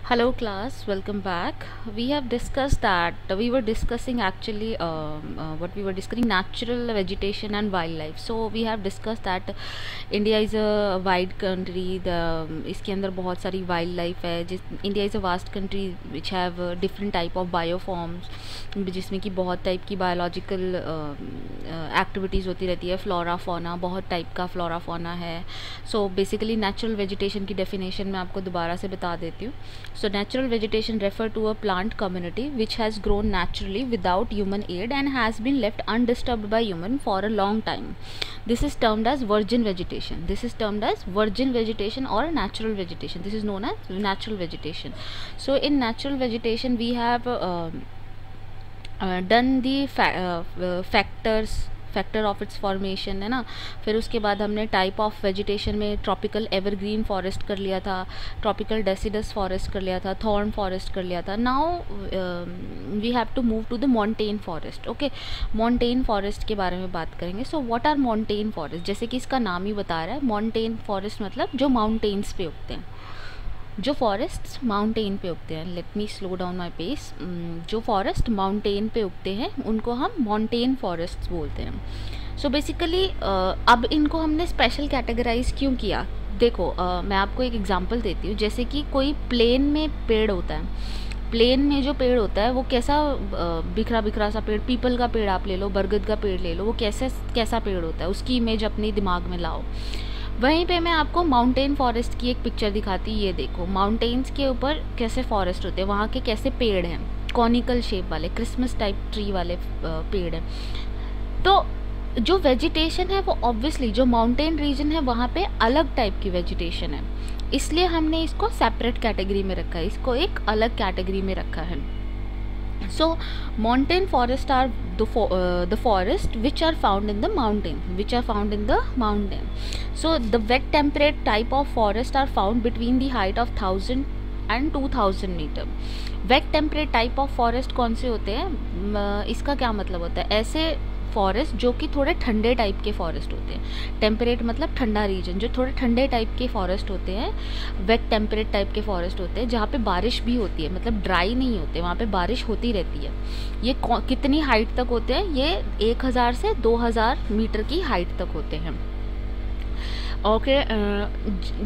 Hello class, welcome back. We have discussed that we were discussing actually what we were discussing natural vegetation and wildlife. So we have discussed that India is a wide country. The इसके अंदर बहुत सारी wildlife है. India is a vast country which have different type of bioforms, जिसमें कि बहुत type की biological activities होती रहती है. फ्लोरा फोना, बहुत टाइप का फ्लोरा फोना है. सो बेसिकली नेचुरल वेजिटेशन की डेफिनेशन मैं आपको दोबारा से बता देती हूँ. So natural vegetation refer to a plant community which has grown naturally without human aid and has been left undisturbed by human for a long time. This is termed as virgin vegetation. This is termed as virgin vegetation or natural vegetation. This is known as natural vegetation. So in natural vegetation we have done the factor of its formation है ना. फिर उसके बाद हमने type of vegetation में tropical evergreen forest कर लिया था, ट्रॉपिकल डेसिडस फॉरेस्ट कर लिया था, थॉर्न फॉरेस्ट कर लिया था. Now we have to move to the mountain forest. Okay, mountain forest के बारे में बात करेंगे. So what are mountain forest? जैसे कि इसका नाम ही बता रहा है, मॉन्टेन फॉरेस्ट मतलब जो माउंटेन्स पे उगते हैं, जो फॉरेस्ट्स माउंटेन पे उगते हैं. Let me slow down my pace. जो फॉरेस्ट माउंटेन पे उगते हैं उनको हम माउंटेन फॉरेस्ट्स बोलते हैं. सो बेसिकली अब इनको हमने स्पेशल कैटेगराइज क्यों किया? देखो मैं आपको एक एग्जांपल देती हूँ. जैसे कि कोई प्लेन में पेड़ होता है, प्लेन में जो पेड़ होता है वो कैसा बिखरा बिखरा सा पेड़, पीपल का पेड़ आप ले लो, बरगद का पेड़ ले लो, वो कैसा पेड़ होता है, उसकी इमेज अपने दिमाग में लाओ. वहीं पे मैं आपको माउंटेन फॉरेस्ट की एक पिक्चर दिखाती. ये देखो, माउंटेन्स के ऊपर कैसे फॉरेस्ट होते हैं, वहाँ के कैसे पेड़ हैं, कॉनिकल शेप वाले, क्रिसमस टाइप ट्री वाले पेड़ हैं. तो जो वेजिटेशन है वो ऑब्वियसली जो माउंटेन रीजन है वहाँ पे अलग टाइप की वेजिटेशन है, इसलिए हमने इसको सेपरेट कैटेगरी में रखा है, इसको एक अलग कैटेगरी में रखा है. So mountain forests are the forest which are found in the mountain. So the wet temperate type of forest are found between the height of 1000 and 2000 meter. Wet temperate type of forest कौन से होते हैं? इसका क्या मतलब होता है? ऐसे फॉरेस्ट जो कि थोड़े ठंडे टाइप के फॉरेस्ट होते हैं. टेम्परेट मतलब ठंडा रीजन, जो थोड़े ठंडे टाइप के फॉरेस्ट होते हैं. वेट टेम्परेट टाइप के फॉरेस्ट होते हैं जहाँ पे बारिश भी होती है, मतलब ड्राई नहीं होते, वहाँ पे बारिश होती रहती है. ये कितनी हाइट तक होते हैं? ये 1000 से 2000 मीटर की हाइट तक होते हैं. ओके,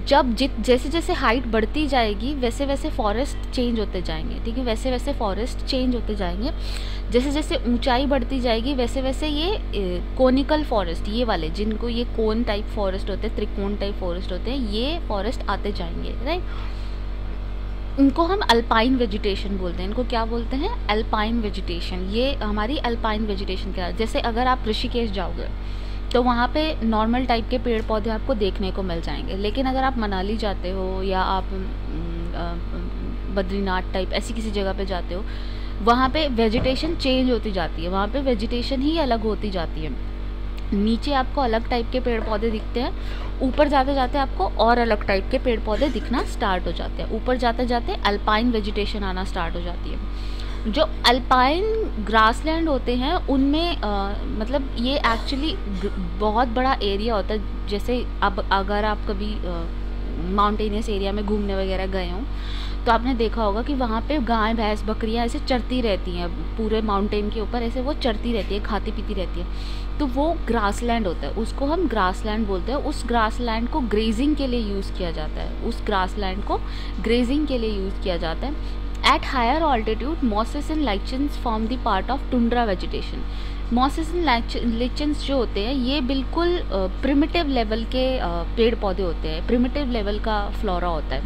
जब जैसे जैसे हाइट बढ़ती जाएगी वैसे वैसे फॉरेस्ट चेंज होते जाएंगे. ठीक है, वैसे वैसे फॉरेस्ट चेंज होते जाएंगे. जैसे जैसे ऊंचाई बढ़ती जाएगी वैसे वैसे ये कोनिकल फॉरेस्ट, ये वाले जिनको ये कोन टाइप फॉरेस्ट होते हैं, त्रिकोण टाइप फॉरेस्ट होते हैं, ये फॉरेस्ट आते जाएंगे. राइट, इनको हम अल्पाइन वेजिटेशन बोलते हैं. इनको क्या बोलते हैं? Alpine vegetation. ये हमारी अल्पाइन वेजिटेशन क्या है? जैसे अगर आप ऋषिकेश जाओगे तो वहाँ पे नॉर्मल टाइप के पेड़ पौधे आपको देखने को मिल जाएंगे. लेकिन अगर आप मनाली जाते हो या आप बद्रीनाथ टाइप ऐसी किसी जगह पे जाते हो, वहाँ पे वेजिटेशन चेंज होती जाती है, वहाँ पे वेजिटेशन ही अलग होती जाती है. नीचे आपको अलग टाइप के पेड़ पौधे दिखते हैं, ऊपर जाते जाते आपको और अलग टाइप के पेड़ पौधे दिखना स्टार्ट हो जाते हैं. ऊपर जाते जाते अल्पाइन वेजिटेशन आना स्टार्ट हो जाती है. जो अल्पाइन ग्रासलैंड होते हैं उनमें मतलब ये एक्चुअली बहुत बड़ा एरिया होता है. जैसे अब अगर आप कभी माउंटेनियस एरिया में घूमने वगैरह गए हों तो आपने देखा होगा कि वहाँ पे गाय भैंस बकरियाँ ऐसे चरती रहती हैं, पूरे माउंटेन के ऊपर ऐसे वो चरती रहती है, खाती पीती रहती है. तो वो ग्रासलैंड होता है, उसको हम ग्रासलैंड बोलते हैं. उस ग्रासलैंड को ग्रेजिंग के लिए यूज़ किया जाता है, उस ग्रासलैंड को ग्रेजिंग के लिए यूज़ किया जाता है. At higher altitude, mosses and lichens form the part of tundra vegetation. Mosses and lichens जो होते हैं ये बिल्कुल प्रिमिटिव लेवल के पेड़ पौधे होते हैं. प्रिमिटिव लेवल का फ्लोरा होता है,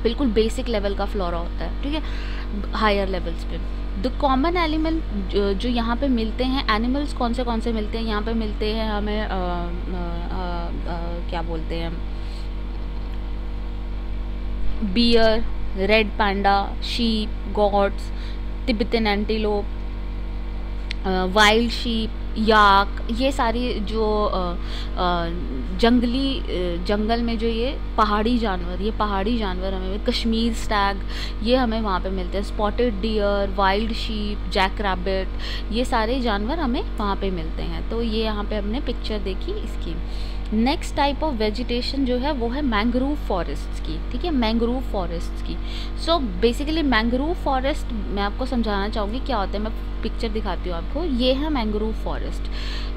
बिल्कुल बेसिक लेवल का फ्लोरा होता है. ठीक है, हायर लेवल्स पे. द कॉमन एनिमल जो यहाँ पे मिलते हैं, एनिमल्स कौन से मिलते हैं यहाँ पे? मिलते हैं हमें क्या बोलते हैं, bear, red panda, sheep, goats, Tibetan antelope, wild sheep, yak, ये सारी जो जंगल में जो ये पहाड़ी जानवर हमें, कश्मीर स्टैग, ये हमें वहाँ पे मिलते हैं. Spotted deer, wild sheep, jack rabbit, ये सारे जानवर हमें वहाँ पे मिलते हैं. तो ये यहाँ पे हमने पिक्चर देखी इसकी. नेक्स्ट टाइप ऑफ वेजिटेशन जो है वो है मैंग्रोव फॉरेस्ट की, ठीक है, मैंग्रोव फॉरेस्ट की। सो बेसिकली मैंग्रोव फॉरेस्ट मैं आपको समझाना चाहूँगी क्या होता है, मैं पिक्चर दिखाती हूँ आपको। ये है मैंग्रोव फॉरेस्ट।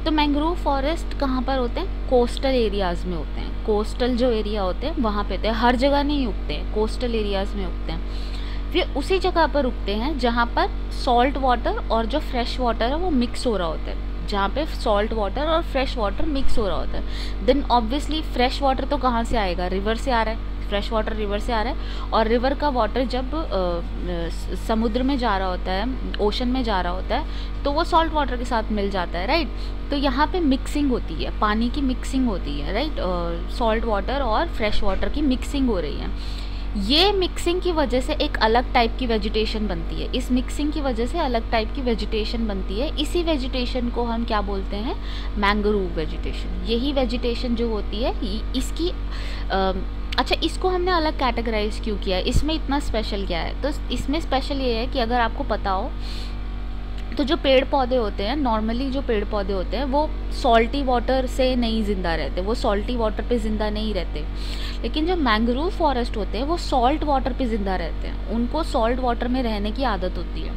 तो मैंग्रोव फॉरेस्ट कहाँ पर होते हैं? कोस्टल एरियाज़ में होते हैं। कोस्टल जो एरिया होते हैं वहाँ पे होते हैं, हर जगह नहीं उगते हैं, कोस्टल एरियाज़ में उगते हैं। फिर उसी जगह पर उगते हैं जहाँ पर सॉल्ट वाटर और जो फ्रेश वाटर है वो मिक्स हो रहा होता है, जहाँ पे सॉल्ट वाटर और फ्रेश वाटर मिक्स हो रहा होता है। देन ऑब्वियसली फ्रेश वाटर तो कहाँ से आएगा? रिवर से आ रहा है, फ्रेश वाटर रिवर से आ रहा है। और रिवर का वाटर जब समुद्र में जा रहा होता है, ओशन में जा रहा होता है, तो वो सॉल्ट वाटर के साथ मिल जाता है, राइट। तो यहाँ पे मिक्सिंग होती है, पानी की मिक्सिंग होती है, राइट। सॉल्ट वाटर और फ्रेश वाटर की मिक्सिंग हो रही है। ये मिक्सिंग की वजह से एक अलग टाइप की वेजिटेशन बनती है, इस मिक्सिंग की वजह से अलग टाइप की वेजिटेशन बनती है। इसी वेजिटेशन को हम क्या बोलते हैं? Mangrove vegetation. यही वेजिटेशन जो होती है इसकी अच्छा, इसको हमने अलग कैटेगराइज क्यों किया है? इसमें इतना स्पेशल क्या है? तो इसमें स्पेशल ये है कि अगर आपको पता हो तो जो पेड़ पौधे होते हैं, नॉर्मली जो पेड़ पौधे होते हैं वो सॉल्टी वाटर से नहीं ज़िंदा रहते, वो सॉल्टी वाटर पे ज़िंदा नहीं रहते। लेकिन जो मैंग्रोव फॉरेस्ट होते हैं वो सॉल्ट वाटर पे ज़िंदा रहते हैं, उनको सॉल्ट वाटर में रहने की आदत होती है,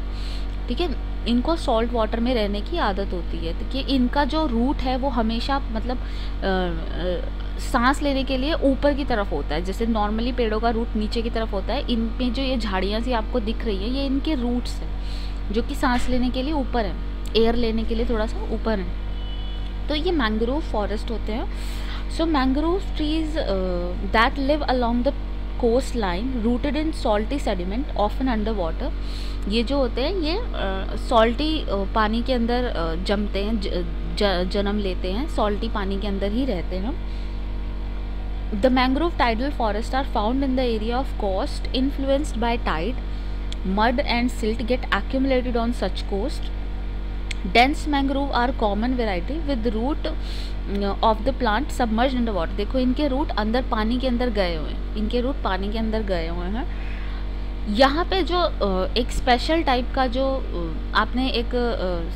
ठीक है। इनको सॉल्ट वाटर में रहने की आदत होती है, तो कि इनका जो रूट है वो हमेशा मतलब सांस लेने के लिए ऊपर की तरफ होता है। जैसे नॉर्मली पेड़ों का रूट नीचे की तरफ होता है, इन पे जो ये झाड़ियाँ सी आपको दिख रही है ये इनके रूट्स हैं जो कि सांस लेने के लिए ऊपर है, एयर लेने के लिए थोड़ा सा ऊपर है। तो ये मैंग्रोव फॉरेस्ट होते हैं। So mangrove trees that live along the coastline rooted in salty sediment often under water. ये जो होते हैं ये सॉल्टी पानी के अंदर जमते हैं, जन्म लेते हैं, सॉल्टी पानी के अंदर ही रहते हैं। The mangrove tidal forest are found in the area of coast influenced by tide. Mud and silt get accumulated on such coast. Dense mangrove are common variety with root of the plant submerged under water. देखो इनके root अंदर पानी के अंदर गए हुए हैं, इनके रूट पानी के अंदर गए हुए हैं। यहाँ पे जो एक स्पेशल टाइप का जो आपने एक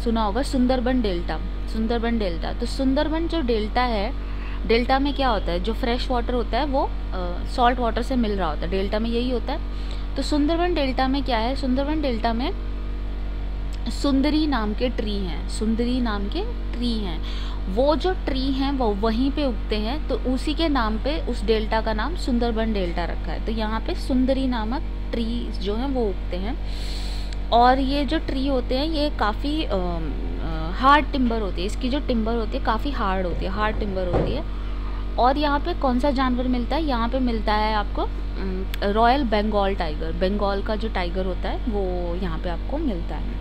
सुना होगा सुंदरबन डेल्टा, सुंदरबन डेल्टा। तो सुंदरबन जो डेल्टा है, डेल्टा में क्या होता है? जो फ्रेश वाटर होता है वो सॉल्ट वाटर से मिल रहा होता है, डेल्टा में यही होता है। तो सुंदरबन डेल्टा में क्या है? सुंदरबन डेल्टा में सुंदरी नाम के ट्री हैं, सुंदरी नाम के ट्री हैं। वो जो ट्री हैं वो वहीं पे उगते हैं, तो उसी के नाम पे उस डेल्टा का नाम सुंदरबन डेल्टा रखा है। तो यहाँ पे सुंदरी नामक ट्री जो हैं वो उगते हैं। और ये जो ट्री होते हैं ये काफ़ी हार्ड टिम्बर होती है, इसकी जो टिम्बर होती है काफ़ी हार्ड होती है, हार्ड टिम्बर होती है। और यहाँ पे कौन सा जानवर मिलता है? यहाँ पे मिलता है आपको रॉयल बंगाल टाइगर, बंगाल का जो टाइगर होता है वो यहाँ पे आपको मिलता है।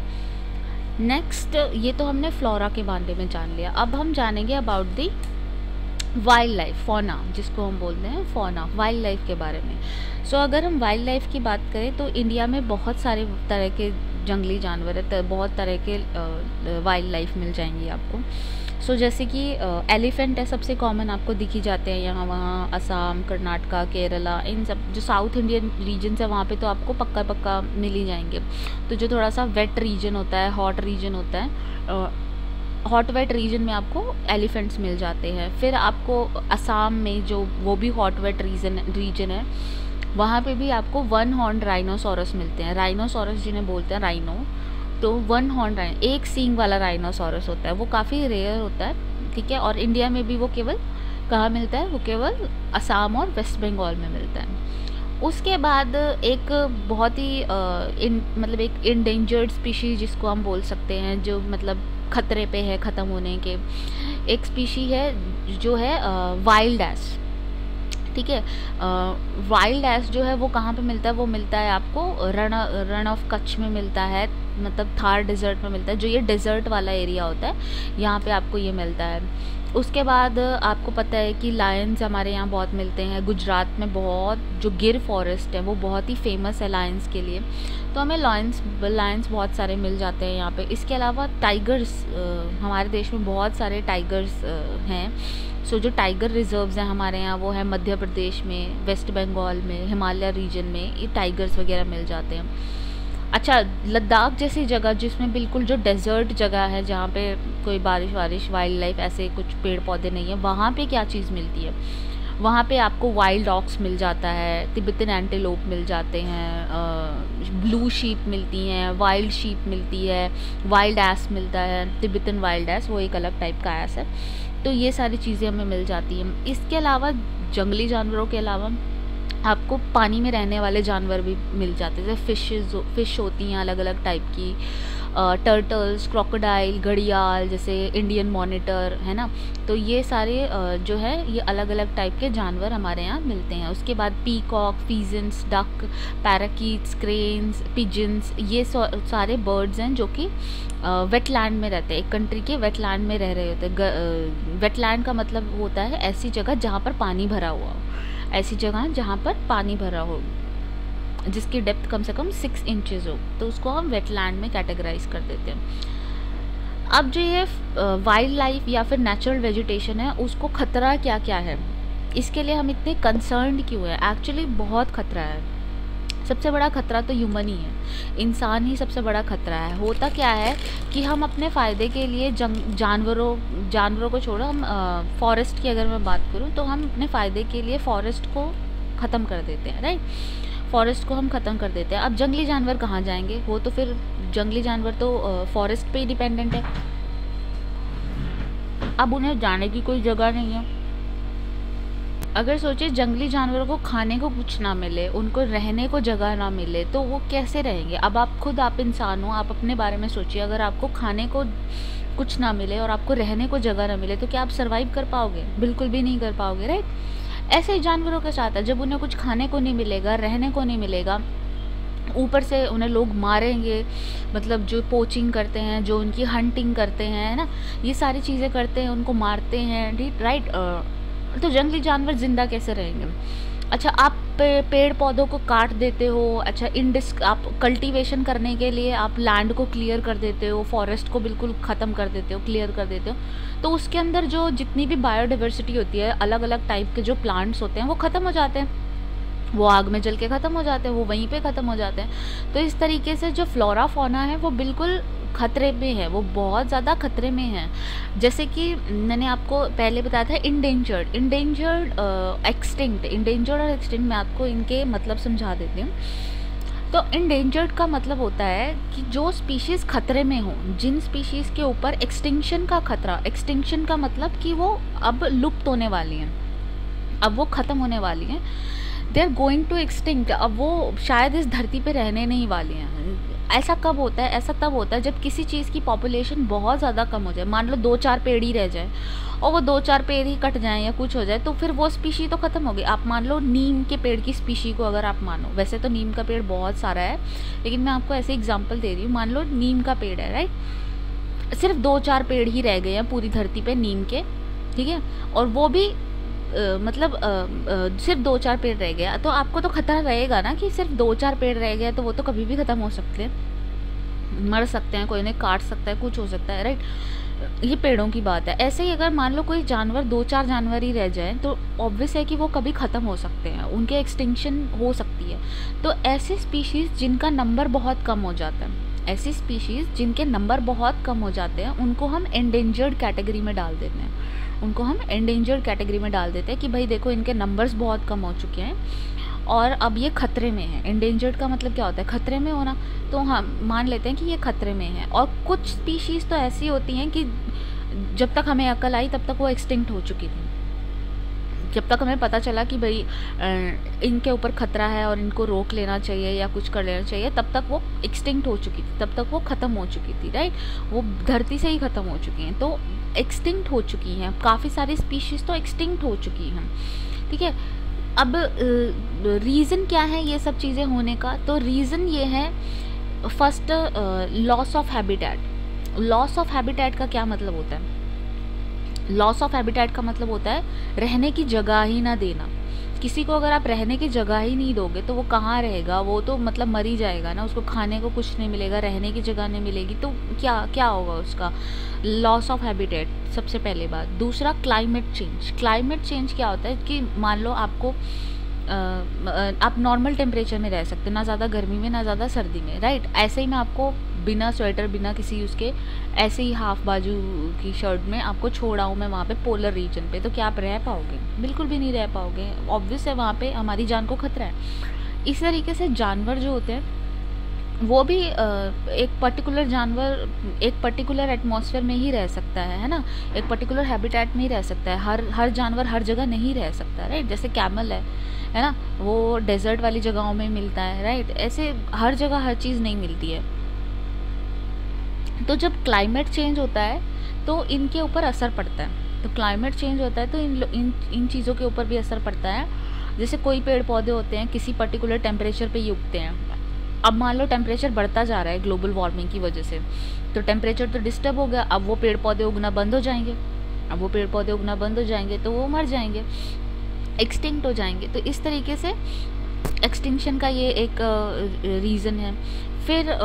नेक्स्ट, ये तो हमने फ्लोरा के बारे में जान लिया। अब हम जानेंगे about the wild life, fauna, जिसको हम बोलते हैं फौना, वाइल्ड लाइफ के बारे में। सो अगर हम वाइल्ड लाइफ की बात करें तो इंडिया में बहुत सारे तरह के जंगली जानवर है, बहुत तरह के वाइल्ड लाइफ मिल जाएंगी आपको। सो जैसे कि एलिफेंट है, सबसे कॉमन आपको दिखी जाते हैं यहाँ वहाँ, असम, कर्नाटका, केरला, इन सब जो साउथ इंडियन रीजन है वहाँ पे तो आपको पक्का पक्का मिल ही जाएंगे। तो जो थोड़ा सा वेट रीजन होता है, हॉट रीजन होता है, हॉट वेट रीजन में आपको एलिफेंट्स मिल जाते हैं। फिर आपको असम में जो वो भी हॉट वेट रीजन है वहाँ पे भी आपको वन हॉर्न राइनोसोरस मिलते हैं, राइनोसोरस जिन्हें बोलते हैं राइनो। तो वन हॉर्न राइनो, एक सींग वाला राइनोसोरस होता है, वो काफ़ी रेयर होता है, ठीक है। और इंडिया में भी वो केवल कहाँ मिलता है? वो केवल असम और वेस्ट बंगाल में मिलता है। उसके बाद एक बहुत ही मतलब एक इंडेंजर्ड स्पीशीज़ जिसको हम बोल सकते हैं, जो मतलब खतरे पे है ख़त्म होने के, एक स्पीशी है जो है वाइल्ड एस, ठीक है। वाइल्ड एस जो है वो कहाँ पे मिलता है? वो मिलता है आपको रण ऑफ कच्छ में मिलता है, मतलब थार डिज़र्ट में मिलता है, जो ये डिज़र्ट वाला एरिया होता है यहाँ पे आपको ये मिलता है। उसके बाद आपको पता है कि लायंस हमारे यहाँ बहुत मिलते हैं, गुजरात में बहुत जो गिर फॉरेस्ट है वो बहुत ही फेमस है लायंस के लिए, तो हमें लायंस बहुत सारे मिल जाते हैं यहाँ पे। इसके अलावा टाइगर्स, हमारे देश में बहुत सारे टाइगर्स हैं। सो जो टाइगर रिजर्व्स हैं हमारे यहाँ वो है मध्य प्रदेश में, वेस्ट बंगाल में, हिमालय रीजन में ये टाइगर्स वगैरह मिल जाते हैं। अच्छा, लद्दाख जैसी जगह जिसमें बिल्कुल जो डेज़र्ट जगह है, जहाँ पे कोई बारिश वारिश वाइल्ड लाइफ ऐसे कुछ पेड़ पौधे नहीं है, वहाँ पे क्या चीज़ मिलती है? वहाँ पे आपको वाइल्ड ऑक्स मिल जाता है, तिब्बतन एंटीलोप मिल जाते हैं, ब्लू शीप मिलती हैं, वाइल्ड शीप मिलती है, वाइल्ड एस मिलता है, तिब्बतन वाइल्ड एस, वो एक अलग टाइप का एस है। तो ये सारी चीज़ें हमें मिल जाती हैं। इसके अलावा जंगली जानवरों के अलावा आपको पानी में रहने वाले जानवर भी मिल जाते हैं, जैसे फ़िश होती हैं अलग अलग टाइप की, टर्टल्स, क्रोकोडाइल, घड़ियाल, जैसे इंडियन मॉनिटर है ना। तो ये सारे जो है ये अलग अलग टाइप के जानवर हमारे यहाँ मिलते हैं। उसके बाद peacock, pheasants, duck, parakeets, cranes, pigeons, ये सारे बर्ड्स हैं जो कि वेटलैंड में रहते हैं, एक कंट्री के वेटलैंड में रह रहे होते हैं। वेटलैंड का मतलब होता है ऐसी जगह जहाँ पर पानी भरा हुआ हो, ऐसी जगह जहाँ पर पानी भरा हो, जिसकी डेप्थ कम से कम 6 इंचेस हो, तो उसको हम वेटलैंड में कैटेगराइज कर देते हैं। अब जो ये वाइल्ड लाइफ या फिर नेचुरल वेजिटेशन है, उसको खतरा क्या क्या है, इसके लिए हम इतने कंसर्न्ड क्यों है? एक्चुअली बहुत खतरा है। सबसे बड़ा खतरा तो ह्यूमन ही है, इंसान ही सबसे बड़ा खतरा है। होता क्या है कि हम अपने फ़ायदे के लिए जानवरों को छोड़ो, हम फॉरेस्ट की अगर मैं बात करूँ तो हम अपने फ़ायदे के लिए फॉरेस्ट को ख़त्म कर देते हैं, राइट। फॉरेस्ट को हम ख़त्म कर देते हैं। अब जंगली जानवर कहाँ जाएंगे? वो तो फिर जंगली जानवर तो फॉरेस्ट पे ही डिपेंडेंट है। अब उन्हें जाने की कोई जगह नहीं है। अगर सोचे जंगली जानवरों को खाने को कुछ ना मिले, उनको रहने को जगह ना मिले, तो वो कैसे रहेंगे? अब आप इंसान हो, आप अपने बारे में सोचिए। अगर आपको खाने को कुछ ना मिले और आपको रहने को जगह ना मिले, तो क्या आप सर्वाइव कर पाओगे? बिल्कुल भी नहीं कर पाओगे, राइट। ऐसे ही जानवरों के साथ है, जब उन्हें कुछ खाने को नहीं मिलेगा, रहने को नहीं मिलेगा, ऊपर से उन्हें लोग मारेंगे, मतलब जो पोचिंग करते हैं, जो उनकी हंटिंग करते हैं, है ना, ये सारी चीज़ें करते हैं, उनको मारते हैं, राइट। तो जंगली जानवर ज़िंदा कैसे रहेंगे? अच्छा, आप पेड़ पौधों को काट देते हो, अच्छा आप कल्टीवेशन करने के लिए आप लैंड को क्लियर कर देते हो, फॉरेस्ट को बिल्कुल ख़त्म कर देते हो, क्लियर कर देते हो, तो उसके अंदर जो जितनी भी बायोडाइवर्सिटी होती है, अलग अलग टाइप के जो प्लांट्स होते हैं, वो ख़त्म हो जाते हैं, वो आग में जल के ख़त्म हो जाते हैं, वो वहीं पे ख़त्म हो जाते हैं। तो इस तरीके से जो फ्लोरा फौना है वो बिल्कुल खतरे में है, वो बहुत ज़्यादा खतरे में है। जैसे कि मैंने आपको पहले बताया था इंडेंजर्ड, एक्सटिंक्ट और एक्सटिंक्ट, मैं आपको इनके मतलब समझा देती हूँ। तो इंडेंजर्ड का मतलब होता है कि जो स्पीशीज़ खतरे में हो, जिन स्पीशीज़ के ऊपर एक्सटिंक्शन का खतरा, एक्सटिंक्शन का मतलब कि वो अब लुप्त होने वाली हैं, अब वो ख़त्म होने वाली हैं, they are going to extinct, अब वो शायद इस धरती पे रहने नहीं वाली हैं। ऐसा कब होता है? ऐसा तब होता है जब किसी चीज़ की पॉपुलेशन बहुत ज़्यादा कम हो जाए। मान लो 2-4 पेड़ ही रह जाए और वो 2-4 पेड़ ही कट जाएं या कुछ हो जाए, तो फिर वो स्पीशी तो ख़त्म हो गई। आप मान लो नीम के पेड़ की स्पीशी को अगर आप मानो, वैसे तो नीम का पेड़ बहुत सारा है, लेकिन मैं आपको ऐसे एग्जाम्पल दे रही हूँ। मान लो नीम का पेड़ है, राइट, सिर्फ 2-4 पेड़ ही रह गए हैं पूरी धरती पे नीम के, ठीक है, और वो भी सिर्फ 2-4 पेड़ रह गया, तो आपको तो खतरा रहेगा ना कि सिर्फ 2-4 पेड़ रह गए, तो वो तो कभी भी ख़त्म हो सकते हैं, मर सकते हैं, कोई उन्हें काट सकता है, कुछ हो सकता है, राइट। ये पेड़ों की बात है। ऐसे ही अगर मान लो कोई जानवर, 2-4 जानवर ही रह जाए, तो ऑब्वियस है कि वो कभी ख़त्म हो सकते हैं, उनके एक्सटिंक्शन हो सकती है। तो ऐसे स्पीशीज़ जिनका नंबर बहुत कम हो जाता है, ऐसी स्पीशीज़ जिनके नंबर बहुत कम हो जाते हैं, उनको हम एंडेंजर्ड कैटेगरी में डाल देते हैं। उनको हम एंडेंजर्ड कैटेगरी में डाल देते हैं कि भाई देखो, इनके नंबर्स बहुत कम हो चुके हैं और अब ये खतरे में है। एंडेंजर्ड का मतलब क्या होता है? खतरे में होना। तो हम मान लेते हैं कि ये खतरे में है। और कुछ स्पीशीज़ तो ऐसी होती हैं कि जब तक हमें अक्ल आई तब तक वो एक्सटिंक्ट हो चुकी थी। जब तक हमें पता चला कि भाई इनके ऊपर खतरा है और इनको रोक लेना चाहिए या कुछ कर लेना चाहिए, तब तक वो एक्सटिंक्ट हो चुकी थी, तब तक वो ख़त्म हो चुकी थी, राइट। वो धरती से ही ख़त्म हो चुकी हैं, तो एक्सटिंक्ट हो चुकी हैं। काफ़ी सारी स्पीशीज़ तो एक्सटिंक्ट हो चुकी हैं, ठीक है। अब रीज़न क्या है ये सब चीज़ें होने का? तो रीज़न ये है, first loss of habitat. Loss of habitat का क्या मतलब होता है? लॉस ऑफ हैबिटेट का मतलब होता है रहने की जगह ही ना देना। किसी को अगर आप रहने की जगह ही नहीं दोगे तो वो कहाँ रहेगा? वो तो मतलब मर ही जाएगा ना, उसको खाने को कुछ नहीं मिलेगा, रहने की जगह नहीं मिलेगी, तो क्या क्या होगा उसका? लॉस ऑफ हैबिटेट सबसे पहले बात। दूसरा क्लाइमेट चेंज। क्लाइमेट चेंज क्या होता है कि मान लो आपको आप नॉर्मल टेम्परेचर में रह सकते, ना ज़्यादा गर्मी में ना ज़्यादा सर्दी में, राइट। ऐसे ही मैं आपको बिना स्वेटर बिना किसी उसके ऐसे ही हाफ बाजू की शर्ट में आपको छोड़ा हूँ मैं वहाँ पे पोलर रीजन पे, तो क्या आप रह पाओगे? बिल्कुल भी नहीं रह पाओगे। ऑब्वियस है वहाँ पे हमारी जान को खतरा है। इस तरीके से जानवर जो होते हैं वो भी एक पर्टिकुलर जानवर एक पर्टिकुलर एटमॉस्फेयर में ही रह सकता है ना, एक पर्टिकुलर हैबिटेट में ही रह सकता है। हर जानवर हर जगह नहीं रह सकता, राइट। जैसे कैमल है ना, वो डेजर्ट वाली जगहों में मिलता है, राइट। ऐसे हर जगह हर चीज़ नहीं मिलती है। तो जब क्लाइमेट चेंज होता है तो इनके ऊपर असर पड़ता है। तो क्लाइमेट चेंज होता है तो इन चीज़ों के ऊपर भी असर पड़ता है। जैसे कोई पेड़ पौधे होते हैं किसी पर्टिकुलर टेम्परेचर पे ही उगते हैं। अब मान लो टेम्परेचर बढ़ता जा रहा है ग्लोबल वार्मिंग की वजह से, तो टेम्परेचर तो डिस्टर्ब हो गया। अब वो पेड़ पौधे उगना बंद हो जाएंगे। अब वो पेड़ पौधे उगना बंद हो जाएंगे तो वो मर जाएंगे, एक्सटिंक्ट हो जाएंगे। तो इस तरीके से एक्सटिंक्शन का ये एक रीज़न है। फिर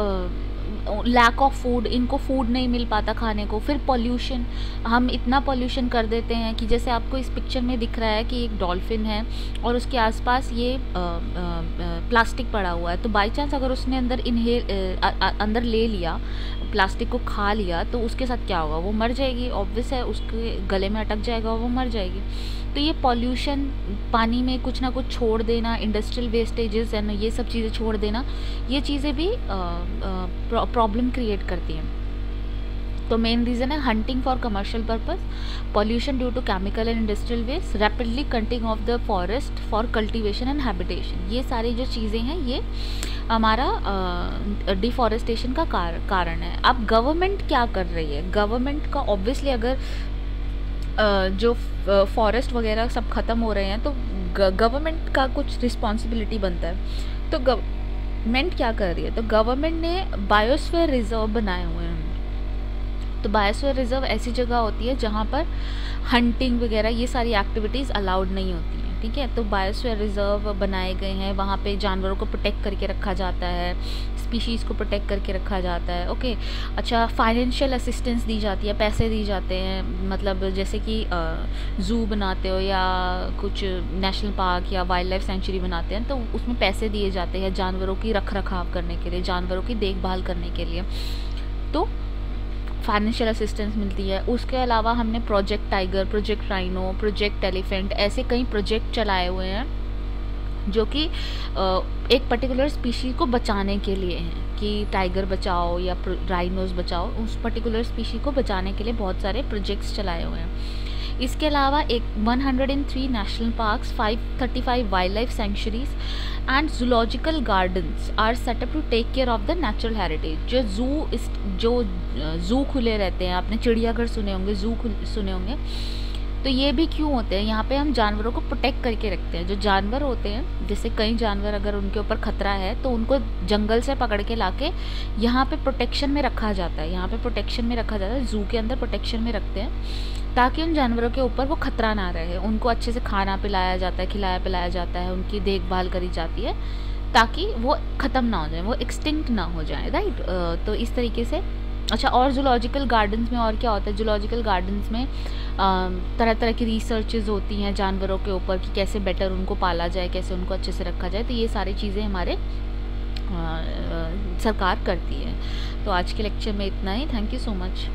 लैक ऑफ फूड, इनको फूड नहीं मिल पाता खाने को। फिर पॉल्यूशन, हम इतना पॉल्यूशन कर देते हैं कि जैसे आपको इस पिक्चर में दिख रहा है कि एक डॉल्फिन है और उसके आसपास ये प्लास्टिक पड़ा हुआ है। तो बाय चांस अगर उसने अंदर ले लिया, प्लास्टिक को खा लिया, तो उसके साथ क्या होगा? वो मर जाएगी। ऑब्वियस है, उसके गले में अटक जाएगा और वो मर जाएगी। तो ये पॉल्यूशन, पानी में कुछ ना कुछ छोड़ देना, इंडस्ट्रियल वेस्टेजेस है ना, ये सब चीज़ें छोड़ देना, ये चीज़ें भी प्रॉब्लम क्रिएट करती हैं। तो मेन रीज़न है hunting for commercial purpose, pollution due to chemical and industrial waste, rapidly cutting of the forest for cultivation and habitation. ये सारी जो चीज़ें हैं ये हमारा डिफॉरेस्टेशन का कारण है। अब गवर्नमेंट क्या कर रही है? गवर्नमेंट का ऑब्वियसली अगर जो फॉरेस्ट वगैरह सब ख़त्म हो रहे हैं तो गवर्नमेंट का कुछ रिस्पॉन्सिबिलिटी बनता है। तो गवर्नमेंट क्या कर रही है? तो गवर्नमेंट ने बायोस्फीयर रिजर्व बनाए हुए हैं। तो बायोस्फीयर रिजर्व ऐसी जगह होती है जहाँ पर हंटिंग वगैरह ये सारी एक्टिविटीज़ अलाउड नहीं होती हैं, ठीक है। तो बायोस्फीयर रिजर्व बनाए गए हैं, वहाँ पे जानवरों को प्रोटेक्ट करके रखा जाता है, स्पीशीज़ को प्रोटेक्ट करके रखा जाता है। ओके, अच्छा, फाइनेंशियल असिस्टेंस दी जाती है, पैसे दी जाते हैं। मतलब जैसे कि ज़ू बनाते हो या कुछ नेशनल पार्क या वाइल्ड लाइफ सेंचुरी बनाते हैं तो उसमें पैसे दिए जाते हैं जानवरों की रख रखाव करने के लिए, जानवरों की देखभाल करने के लिए। तो फाइनेंशियल असिस्टेंस मिलती है। उसके अलावा हमने project tiger, project rhino, project elephant, ऐसे कई प्रोजेक्ट चलाए हुए हैं जो कि एक पर्टिकुलर स्पीशीज़ को बचाने के लिए हैं, कि टाइगर बचाओ या राइनोज बचाओ। उस पर्टिकुलर स्पीशीज़ को बचाने के लिए बहुत सारे प्रोजेक्ट्स चलाए हुए हैं। इसके अलावा 103 national parks, 535 wildlife sanctuaries and zoological gardens are set up to take care of the natural heritage. जो ज़ू खुले रहते हैं, आपने चिड़ियाघर सुने होंगे, ज़ू सुने होंगे, तो ये भी क्यों होते हैं? यहाँ पे हम जानवरों को प्रोटेक्ट करके रखते हैं। जो जानवर होते हैं, जैसे कई जानवर अगर उनके ऊपर खतरा है तो उनको जंगल से पकड़ के लाके यहाँ पे प्रोटेक्शन में रखा जाता है। यहाँ पे प्रोटेक्शन में रखा जाता है, ज़ू के अंदर प्रोटेक्शन में रखते हैं ताकि उन जानवरों के ऊपर वो खतरा ना रहे। उनको अच्छे से खाना पिलाया जाता है, खिलाया पिलाया जाता है, उनकी देखभाल करी जाती है ताकि वो ख़त्म ना हो जाए, वो एक्सटिंक्ट ना हो जाए, राइट। तो इस तरीके से। अच्छा, और जूलॉजिकल गार्डन्स में और क्या होता है? जूलॉजिकल गार्डन्स में तरह तरह की रिसर्चेज होती हैं जानवरों के ऊपर कि कैसे बेटर उनको पाला जाए, कैसे उनको अच्छे से रखा जाए। तो ये सारी चीज़ें हमारे सरकार करती है। तो आज के लेक्चर में इतना ही। Thank you so much.